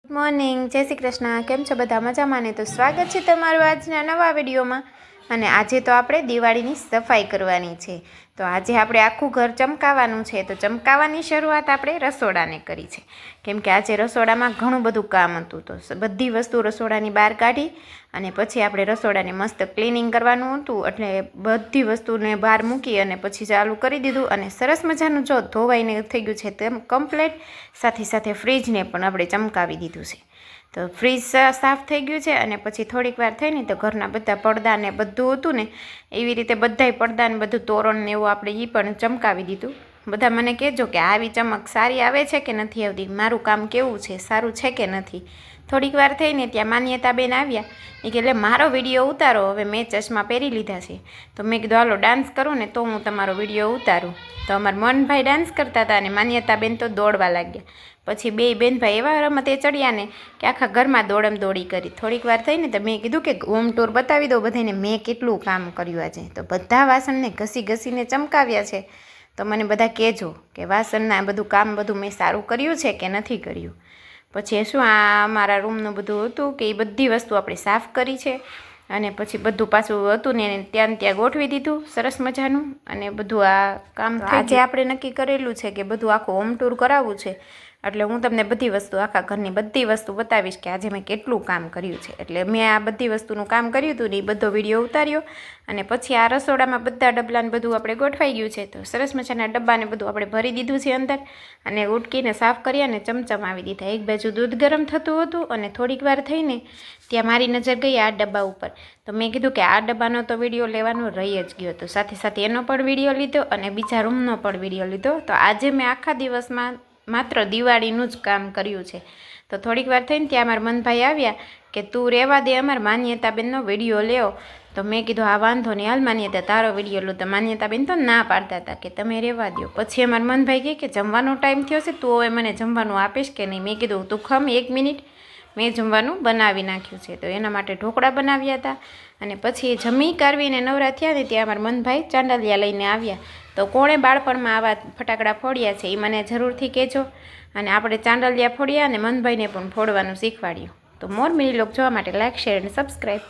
Morning, જય શ્રી કૃષ્ણ. કેમ છો બધા? મજામાં ને? તો સ્વાગત છે તમારું આજના નવા વિડીયોમાં. અને આજે તો આપણે દિવાળીની સફાઈ કરવાની છે. તો આજે આપણે આખું ઘર ચમકાવવાનું છે. તો ચમકાવવાની શરૂઆત આપણે રસોડાને કરી છે, કેમ કે આજે રસોડામાં ઘણું બધું કામ હતું. તો બધી વસ્તુ રસોડાની બહાર કાઢી અને પછી આપણે રસોડાને મસ્ત ક્લિનિંગ કરવાનું હતું. એટલે બધી વસ્તુને બહાર મૂકી અને પછી ચાલુ કરી દીધું. અને સરસ મજાનું જો ધોવાઈને થઈ ગયું છે તેમ કમ્પ્લેટ. સાથે સાથે ફ્રીજને પણ આપણે ચમકાવી દીધું છે. તો ફ્રીજ સાફ થઈ ગયું છે. અને પછી થોડીક વાર થઈને તો ઘરના બધા પડદા ને બધું હતું ને એવી રીતે બધાય પડદા ને બધું તોરણ ને એવું આપણે એ પણ ચમકાવી દીધું. બધા મને કહેજો કે આવી ચમક સારી આવે છે કે નથી આવતી, મારું કામ કેવું છે, સારું છે કે નથી. થોડીક વાર થઈને ત્યાં માન્યતાબેન આવ્યા. એ કે એટલે મારો વિડીયો ઉતારો, હવે મેં ચશ્મા પહેરી લીધા છે. તો મેં કીધું હાલો ડાન્સ કરું ને તો હું તમારો વિડીયો ઉતારું. તો અમારા મોહનભાઈ ડાન્સ કરતા હતા અને માન્યતાબેન તો દોડવા લાગ્યા. પછી બે બેનભાઈ એવા રમતે ચડ્યા ને કે આખા ઘરમાં દોડમ દોડી કરી. થોડીક વાર થઈને તો મેં કીધું કે હોમ ટૂર બતાવી દો બધાને મેં કેટલું કામ કર્યું આજે. તો બધા વાસણને ઘસી ઘસીને ચમકાવ્યા છે. તો મને બધા કહેજો કે વાસણના બધું કામ બધું મેં સારું કર્યું છે કે નથી કર્યું. પછી શું આ અમારા રૂમનું બધું હતું કે એ બધી વસ્તુ આપણે સાફ કરી છે. અને પછી બધું પાછું હતું ને ત્યાં ગોઠવી દીધું સરસ મજાનું. અને બધું આ કામ આજે આપણે નક્કી કરેલું છે કે બધું આખું હોમ ટૂર કરાવવું છે. એટલે હું તમને બધી વસ્તુ આખા ઘરની બધી વસ્તુ બતાવીશ કે આજે મેં કેટલું કામ કર્યું છે. એટલે મેં આ બધી વસ્તુનું કામ કર્યું હતું ને એ બધો વિડીયો ઉતાર્યો. અને પછી આ રસોડામાં બધા ડબલાને બધું આપણે ગોઠવાઈ ગયું છે. તો સરસ મજાના ડબ્બાને બધું આપણે ભરી દીધું છે અંદર. અને ઉટકીને સાફ કરી અને ચમચમાવી દીધા. એક બાજુ દૂધ ગરમ થતું હતું અને થોડીક વાર થઈને ત્યાં મારી નજર ગઈ આ ડબ્બા ઉપર. તો મેં કીધું કે આ ડબ્બાનો તો વિડીયો લેવાનો રહી જ ગયો. તો સાથે સાથે એનો પણ વિડીયો લીધો અને બીજા રૂમનો પણ વિડીયો લીધો. તો આજે મેં આખા દિવસમાં માત્ર દિવાળીનું જ કામ કર્યું છે. તો થોડીક વાર થઈને ત્યાં અમારા મનભાઈ આવ્યા કે તું રહેવા દે, અમારા માન્યતાબેનનો વિડીયો લેવો. તો મેં કીધું હા વાંધો નહીં, હાલ માન્યતા તારો વિડીયો લો. તો માન્યતાબેન તો ના પાડતા હતા કે તમે રહેવા દો. પછી અમારા મનભાઈ કહે કે જમવાનો ટાઈમ થયો છે, તું હવે મને જમવાનું આપીશ કે નહીં. મેં કીધું તું ખમ 1 મિનિટ, મેં જમવાનું બનાવી નાખ્યું છે. તો એના માટે ઢોકળા બનાવ્યા હતા. અને પછી જમી કરવીને નવરા થયા ને ત્યાં અમારા મનભાઈ ચાંડાલિયા લઈને આવ્યા. તો કોણે બાળપણમાં આવા ફટાકડા ફોડ્યા છે એ મને જરૂરથી કહેજો. અને આપણે ચાંડાલિયા ફોડ્યા અને મનભાઈને પણ ફોડવાનું શીખવાડ્યું. તો મોર મિની લોક જોવા માટે લાઈક, શેર અને સબસ્ક્રાઈબ.